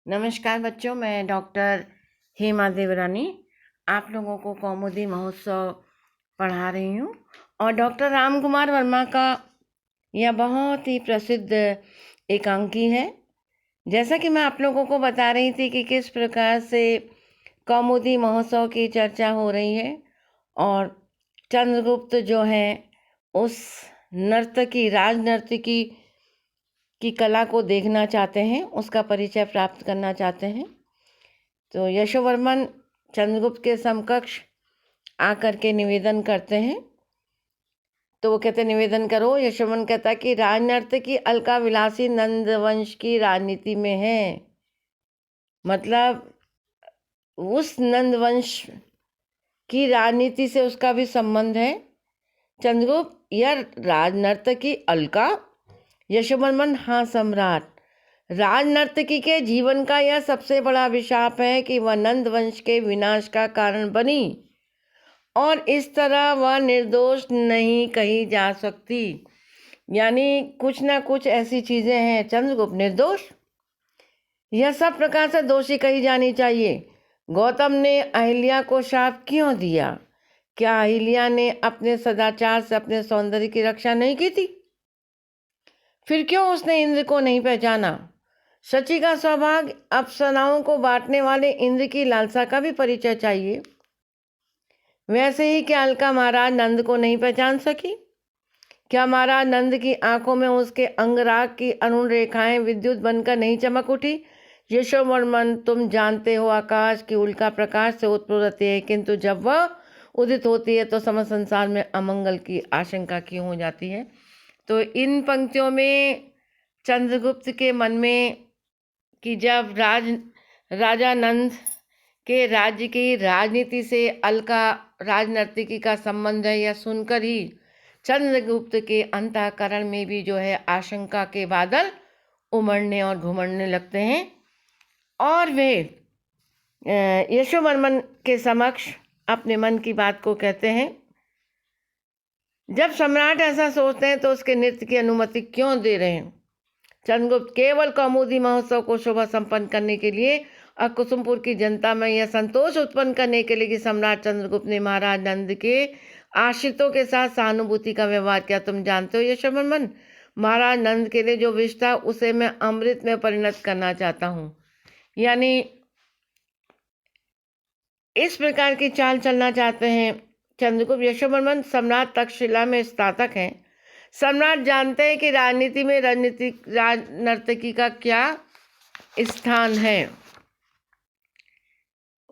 नमस्कार बच्चों, मैं डॉक्टर हेमा देवरानी आप लोगों को कौमुदी महोत्सव पढ़ा रही हूँ। और डॉक्टर राम कुमार वर्मा का यह बहुत ही प्रसिद्ध एकांकी है। जैसा कि मैं आप लोगों को बता रही थी कि किस प्रकार से कौमुदी महोत्सव की चर्चा हो रही है और चंद्रगुप्त जो है उस नर्तकी राज नर्तकी की कला को देखना चाहते हैं, उसका परिचय प्राप्त करना चाहते हैं। तो यशोवर्मन चंद्रगुप्त के समकक्ष आकर के निवेदन करते हैं। तो वो कहते निवेदन करो। यशोवर्मन कहता कि राजनर्तकी अलका विलासी नंदवंश की राजनीति में है। मतलब उस नंदवंश की राजनीति से उसका भी संबंध है। चंद्रगुप्त यह राजनर्तकी अलका। यशोवर्मन हाँ सम्राट। राजनर्तकी के जीवन का यह सबसे बड़ा अभिशाप है कि वह नंद वंश के विनाश का कारण बनी और इस तरह वह निर्दोष नहीं कही जा सकती। यानी कुछ ना कुछ ऐसी चीज़ें हैं। चंद्रगुप्त निर्दोष, यह सब प्रकार से दोषी कही जानी चाहिए। गौतम ने अहिल्या को शाप क्यों दिया? क्या अहिल्या ने अपने सदाचार से अपने सौंदर्य की रक्षा नहीं की थी? फिर क्यों उसने इंद्र को नहीं पहचाना? शची का सौभाग्य अप्सराओं को बांटने वाले इंद्र की लालसा का भी परिचय चाहिए। वैसे ही क्या अलका महाराज नंद को नहीं पहचान सकी? क्या महाराज नंद की आंखों में उसके अंगराग की अरुण रेखाएं विद्युत बनकर नहीं चमक उठी? यशोवर्मन, तुम जानते हो आकाश की उल्का प्रकाश से उत्पन्न होती है, किंतु जब वह उदित होती है तो समस्त संसार में अमंगल की आशंका क्यों हो जाती है? तो इन पंक्तियों में चंद्रगुप्त के मन में कि जब राजा नंद के राज्य की राजनीति से अलका राजनर्तकी का संबंध है, यह सुनकर ही चंद्रगुप्त के अंतःकरण में भी जो है आशंका के बादल उमड़ने और घुमड़ने लगते हैं और वे यशोवर्मन के समक्ष अपने मन की बात को कहते हैं। जब सम्राट ऐसा सोचते हैं तो उसके नृत्य की अनुमति क्यों दे रहे हैं? चंद्रगुप्त केवल कौमुदी महोत्सव को शोभा संपन्न करने के लिए और कुसुमपुर की जनता में यह संतोष उत्पन्न करने के लिए कि सम्राट चंद्रगुप्त ने महाराज नंद के आश्रितों के साथ सहानुभूति का व्यवहार किया। तुम जानते हो यशोवर्मन, महाराज नंद के लिए जो विष था उसे मैं अमृत में परिणत करना चाहता हूँ। यानी इस प्रकार की चाल चलना चाहते हैं चंद्रगुप्त। यशोवर्मन सम्राट तक्षशिला में स्नातक हैं। सम्राट जानते हैं कि राजनीति में राजनर्तकी का क्या स्थान है।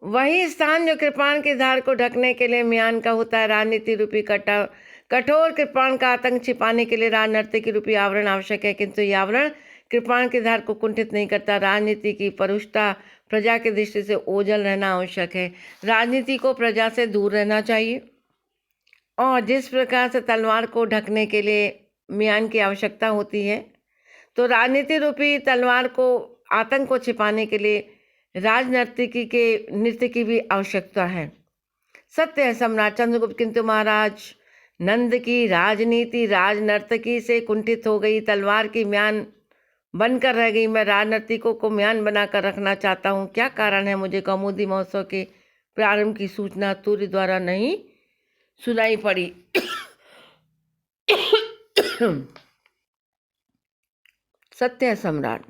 वही स्थान जो कृपाण की धार को ढकने के लिए म्यान का होता है। राजनीति रूपी कठोर कृपाण का आतंक छिपाने के लिए राजनर्तकी रूपी आवरण आवश्यक है, किंतु यह आवरण कृपाण की धार को कुंठित नहीं करता। राजनीति की परुषता प्रजा की दृष्टि से ओझल रहना आवश्यक है। राजनीति को प्रजा से दूर रहना चाहिए और जिस प्रकार से तलवार को ढकने के लिए म्यान की आवश्यकता होती है, तो राजनीति रूपी तलवार को आतंक को छिपाने के लिए राजनर्तकी के नृत्य की भी आवश्यकता है। सत्य है सम्राट चंद्रगुप्त, किंतु महाराज नंद की राजनीति राजनर्तकी से कुंठित हो गई, तलवार की म्यान बनकर रह गई। मैं राजनर्तकों को म्यान बनाकर रखना चाहता हूँ। क्या कारण है? मुझे कौमुदी महोत्सव के प्रारंभ की सूचना तूर्य द्वारा नहीं सुनाई पड़ी। सत्य है सम्राट।